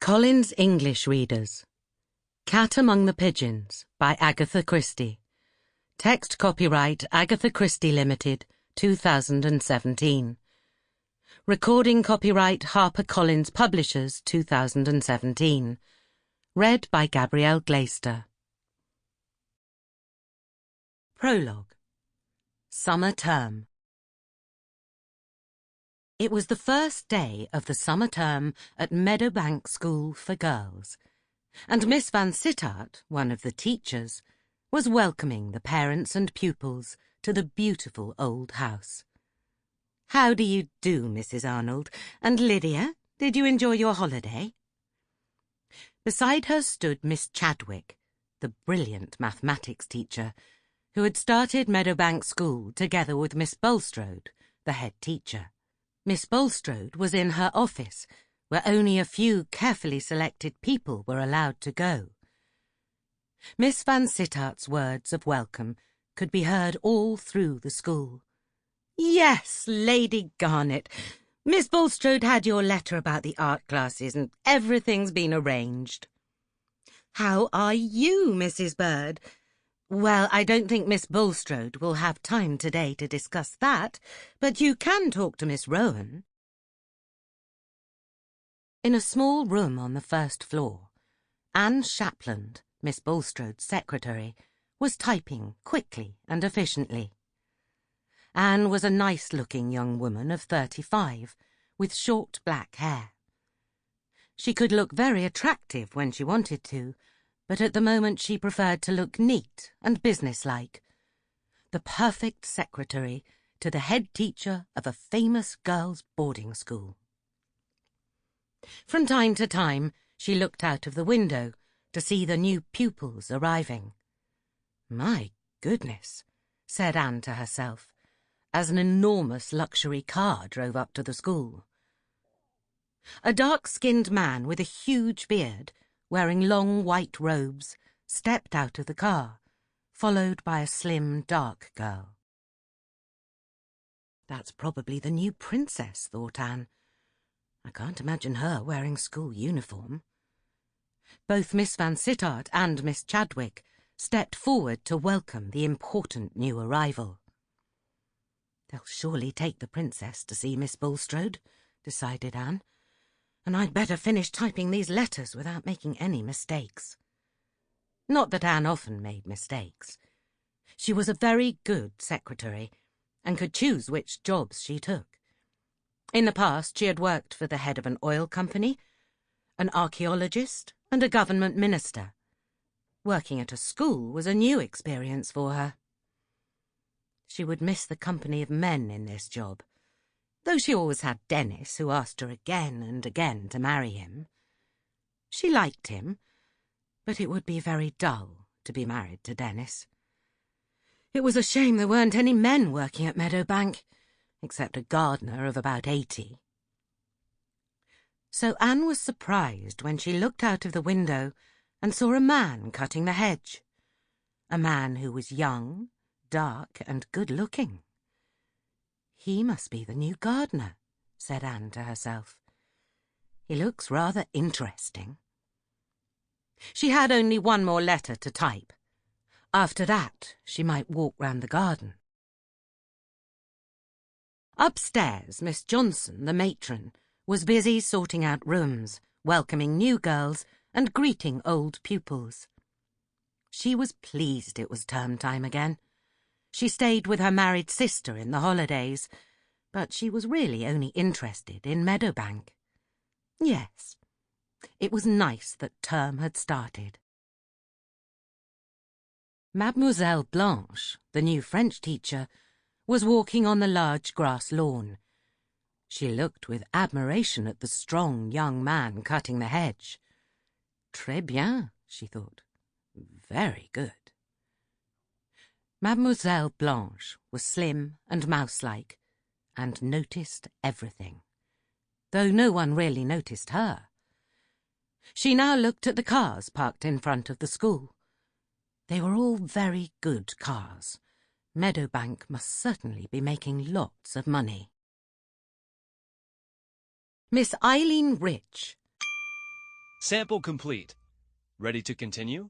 HarperCollins English Readers. Cat Among the Pigeons by Agatha Christie. Text copyright Agatha Christie Limited, 2017. Recording copyright HarperCollins Publishers, 2017. Read by Gabrielle Glaister. Prologue. Summer Term. It was the first day of the summer term at Meadowbank School for Girls, and Miss Van Sittart, one of the teachers, was welcoming the parents and pupils to the beautiful old house. "How do you do, Mrs. Arnold? And Lydia, did you enjoy your holiday?" Beside her stood Miss Chadwick, the brilliant mathematics teacher, who had started Meadowbank School together with Miss Bulstrode, the head teacher. Miss Bulstrode was in her office, where only a few carefully selected people were allowed to go. Miss Van Sittart's words of welcome could be heard all through the school. "Yes, Lady Garnet. Miss Bulstrode had your letter about the art classes, and everything's been arranged." "How are you, Mrs. Bird?" "Well, I don't think Miss Bulstrode will have time today to discuss that, but you can talk to Miss Rowan." In a small room on the first floor, Anne Shapland, Miss Bulstrode's secretary, was typing quickly and efficiently. Anne was a nice-looking young woman of 35, with short black hair. She could look very attractive when she wanted to, but at the moment she preferred to look neat and businesslike. The perfect secretary to the head teacher of a famous girls' boarding school. From time to time, she looked out of the window to see the new pupils arriving. "My goodness," said Anne to herself, as an enormous luxury car drove up to the school. A dark-skinned man with a huge beard, wearing long white robes, stepped out of the car, followed by a slim, dark girl. "That's probably the new princess," thought Anne. "I can't imagine her wearing school uniform." Both Miss Van Sittart and Miss Chadwick stepped forward to welcome the important new arrival. "They'll surely take the princess to see Miss Bulstrode," decided Anne, "and I'd better finish typing these letters without making any mistakes." Not that Anne often made mistakes. She was a very good secretary, and could choose which jobs she took. In the past, she had worked for the head of an oil company, an archaeologist, and a government minister. Working at a school was a new experience for her. She would miss the company of men in this job, though she always had Dennis, who asked her again and again to marry him. She liked him, but it would be very dull to be married to Dennis. It was a shame there weren't any men working at Meadowbank, except a gardener of about 80. So Anne was surprised when she looked out of the window and saw a man cutting the hedge. A man who was young, dark, and good-looking. "He must be the new gardener," said Anne to herself. "He looks rather interesting." She had only one more letter to type. After that, she might walk round the garden. Upstairs, Miss Johnson, the matron, was busy sorting out rooms, welcoming new girls, and greeting old pupils. She was pleased it was term time again. She stayed with her married sister in the holidays, but she was really only interested in Meadowbank. Yes, it was nice that term had started. Mademoiselle Blanche, the new French teacher, was walking on the large grass lawn. She looked with admiration at the strong young man cutting the hedge. "Très bien," she thought. "Very good." Mademoiselle Blanche was slim and mouse-like, and noticed everything, though no one really noticed her. She now looked at the cars parked in front of the school. They were all very good cars. Meadowbank must certainly be making lots of money. Miss Eileen Rich, Sample complete. Ready to continue?